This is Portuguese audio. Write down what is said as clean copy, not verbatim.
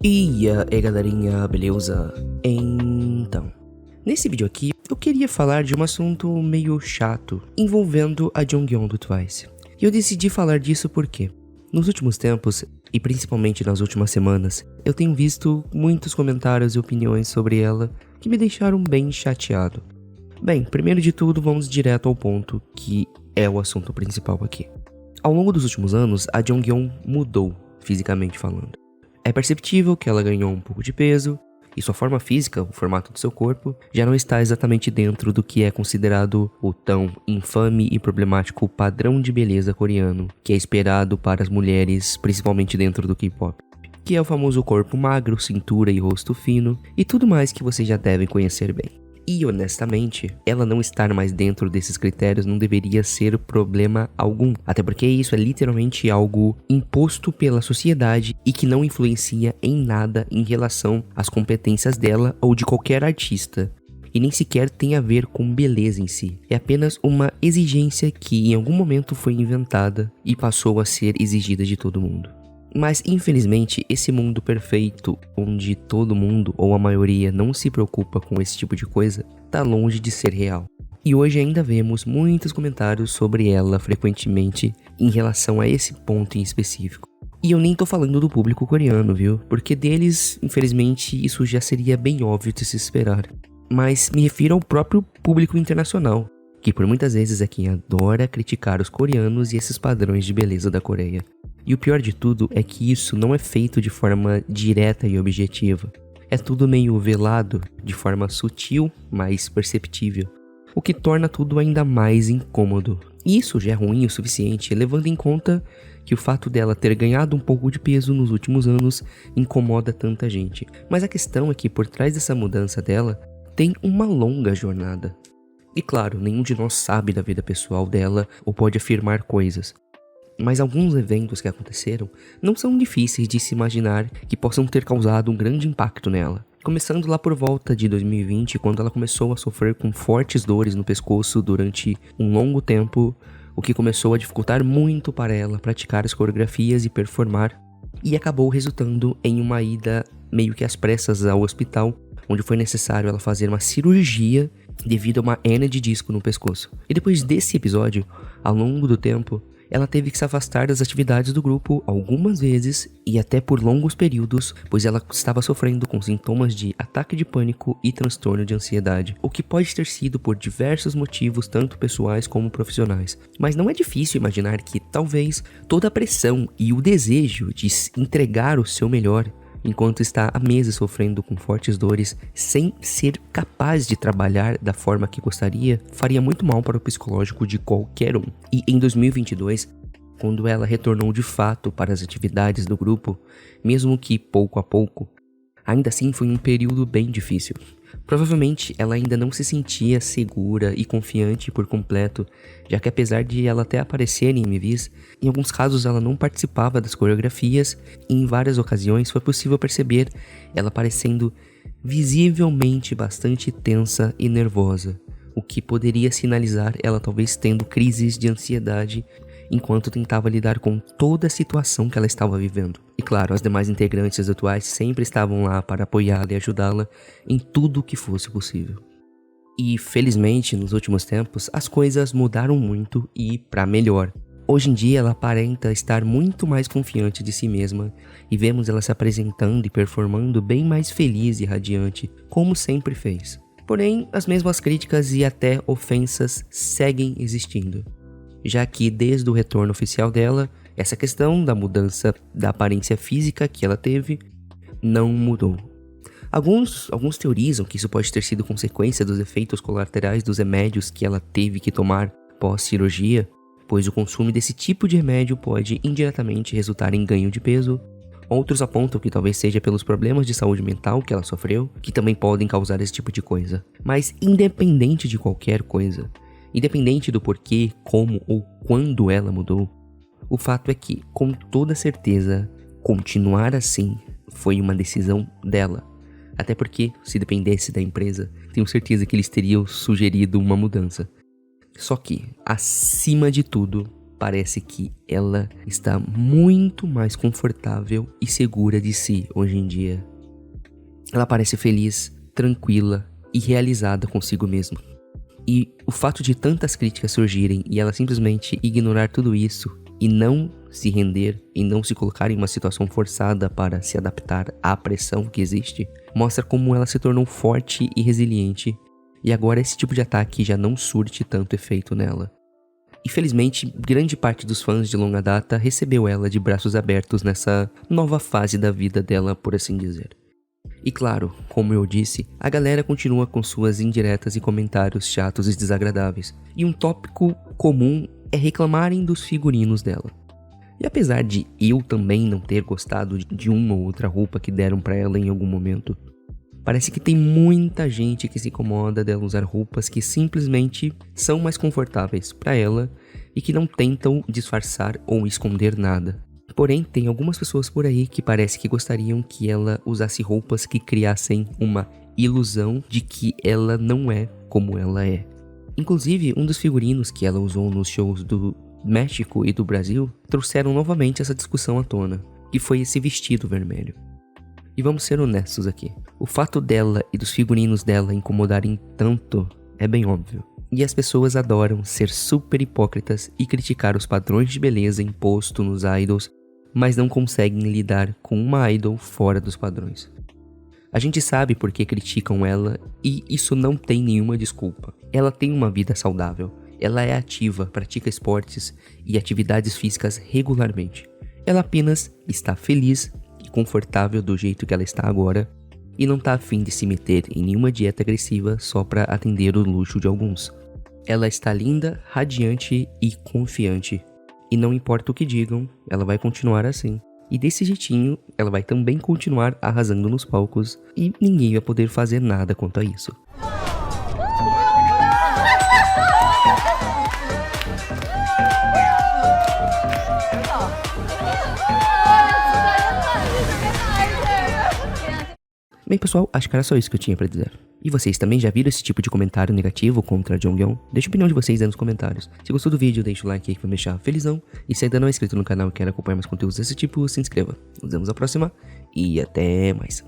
E aí galerinha, beleza? Então, nesse vídeo aqui eu queria falar de um assunto meio chato envolvendo a Jonghyun do Twice. E eu decidi falar disso porque, nos últimos tempos, e principalmente nas últimas semanas, eu tenho visto muitos comentários e opiniões sobre ela que me deixaram bem chateado. Bem, primeiro de tudo vamos direto ao ponto, que é o assunto principal aqui. Ao longo dos últimos anos, a Jonghyun mudou, fisicamente falando. É perceptível que ela ganhou um pouco de peso, e sua forma física, o formato do seu corpo, já não está exatamente dentro do que é considerado o tão infame e problemático padrão de beleza coreano, que é esperado para as mulheres, principalmente dentro do K-pop, que é o famoso corpo magro, cintura e rosto fino, e tudo mais que vocês já devem conhecer bem. E honestamente, ela não estar mais dentro desses critérios não deveria ser problema algum. Até porque isso é literalmente algo imposto pela sociedade e que não influencia em nada em relação às competências dela ou de qualquer artista. E nem sequer tem a ver com beleza em si. É apenas uma exigência que em algum momento foi inventada e passou a ser exigida de todo mundo. Mas infelizmente esse mundo perfeito, onde todo mundo ou a maioria não se preocupa com esse tipo de coisa, tá longe de ser real. E hoje ainda vemos muitos comentários sobre ela frequentemente em relação a esse ponto em específico. E eu nem tô falando do público coreano, viu? Porque deles, infelizmente, isso já seria bem óbvio de se esperar. Mas me refiro ao próprio público internacional, que por muitas vezes é quem adora criticar os coreanos e esses padrões de beleza da Coreia. E o pior de tudo é que isso não é feito de forma direta e objetiva. É tudo meio velado, de forma sutil, mas perceptível, o que torna tudo ainda mais incômodo. E isso já é ruim o suficiente, levando em conta que o fato dela ter ganhado um pouco de peso nos últimos anos incomoda tanta gente. Mas a questão é que por trás dessa mudança dela, tem uma longa jornada. E claro, nenhum de nós sabe da vida pessoal dela ou pode afirmar coisas. Mas alguns eventos que aconteceram não são difíceis de se imaginar que possam ter causado um grande impacto nela. Começando lá por volta de 2020, quando ela começou a sofrer com fortes dores no pescoço durante um longo tempo, o que começou a dificultar muito para ela praticar as coreografias e performar, e acabou resultando em uma ida meio que às pressas ao hospital, onde foi necessário ela fazer uma cirurgia devido a uma hérnia de disco no pescoço. E depois desse episódio, ao longo do tempo, ela teve que se afastar das atividades do grupo algumas vezes e até por longos períodos, pois ela estava sofrendo com sintomas de ataque de pânico e transtorno de ansiedade, o que pode ter sido por diversos motivos, tanto pessoais como profissionais. Mas não é difícil imaginar que talvez toda a pressão e o desejo de entregar o seu melhor enquanto está há meses sofrendo com fortes dores, sem ser capaz de trabalhar da forma que gostaria, faria muito mal para o psicológico de qualquer um. E em 2022, quando ela retornou de fato para as atividades do grupo, mesmo que pouco a pouco, ainda assim foi um período bem difícil. Provavelmente ela ainda não se sentia segura e confiante por completo, já que apesar de ela até aparecer em MVs, em alguns casos ela não participava das coreografias e em várias ocasiões foi possível perceber ela parecendo visivelmente bastante tensa e nervosa, o que poderia sinalizar ela talvez tendo crises de ansiedade enquanto tentava lidar com toda a situação que ela estava vivendo. E claro, as demais integrantes do Twice sempre estavam lá para apoiá-la e ajudá-la em tudo o que fosse possível. E felizmente, nos últimos tempos, as coisas mudaram muito e para melhor. Hoje em dia ela aparenta estar muito mais confiante de si mesma e vemos ela se apresentando e performando bem mais feliz e radiante, como sempre fez. Porém, as mesmas críticas e até ofensas seguem existindo, já que desde o retorno oficial dela, essa questão da mudança da aparência física que ela teve não mudou. Alguns teorizam que isso pode ter sido consequência dos efeitos colaterais dos remédios que ela teve que tomar pós-cirurgia, pois o consumo desse tipo de remédio pode indiretamente resultar em ganho de peso. Outros apontam que talvez seja pelos problemas de saúde mental que ela sofreu, que também podem causar esse tipo de coisa. Mas independente de qualquer coisa, independente do porquê, como ou quando ela mudou, o fato é que, com toda certeza, continuar assim foi uma decisão dela. Até porque, se dependesse da empresa, tenho certeza que eles teriam sugerido uma mudança. Só que, acima de tudo, parece que ela está muito mais confortável e segura de si hoje em dia. Ela parece feliz, tranquila e realizada consigo mesma. E o fato de tantas críticas surgirem e ela simplesmente ignorar tudo isso e não se render e não se colocar em uma situação forçada para se adaptar à pressão que existe, mostra como ela se tornou forte e resiliente, e agora esse tipo de ataque já não surte tanto efeito nela. Infelizmente, grande parte dos fãs de longa data recebeu ela de braços abertos nessa nova fase da vida dela, por assim dizer. E claro, como eu disse, a galera continua com suas indiretas e comentários chatos e desagradáveis, e um tópico comum é reclamarem dos figurinos dela. E apesar de eu também não ter gostado de uma ou outra roupa que deram pra ela em algum momento, parece que tem muita gente que se incomoda dela usar roupas que simplesmente são mais confortáveis pra ela e que não tentam disfarçar ou esconder nada. Porém, tem algumas pessoas por aí que parece que gostariam que ela usasse roupas que criassem uma ilusão de que ela não é como ela é. Inclusive, um dos figurinos que ela usou nos shows do México e do Brasil trouxeram novamente essa discussão à tona, que foi esse vestido vermelho. E vamos ser honestos aqui, o fato dela e dos figurinos dela incomodarem tanto é bem óbvio. E as pessoas adoram ser super hipócritas e criticar os padrões de beleza impostos nos idols, mas não conseguem lidar com uma idol fora dos padrões. A gente sabe por que criticam ela e isso não tem nenhuma desculpa. Ela tem uma vida saudável, ela é ativa, pratica esportes e atividades físicas regularmente. Ela apenas está feliz e confortável do jeito que ela está agora e não tá afim de se meter em nenhuma dieta agressiva só para atender o luxo de alguns. Ela está linda, radiante e confiante. E não importa o que digam, ela vai continuar assim. E desse jeitinho, ela vai também continuar arrasando nos palcos e ninguém vai poder fazer nada quanto a isso. Bem pessoal, acho que era só isso que eu tinha pra dizer. E vocês também já viram esse tipo de comentário negativo contra a Jonghyun? Deixa a opinião de vocês aí nos comentários. Se gostou do vídeo, deixa o like aí que vai me deixar felizão. E se ainda não é inscrito no canal e quer acompanhar mais conteúdos desse tipo, se inscreva. Nos vemos na próxima e até mais.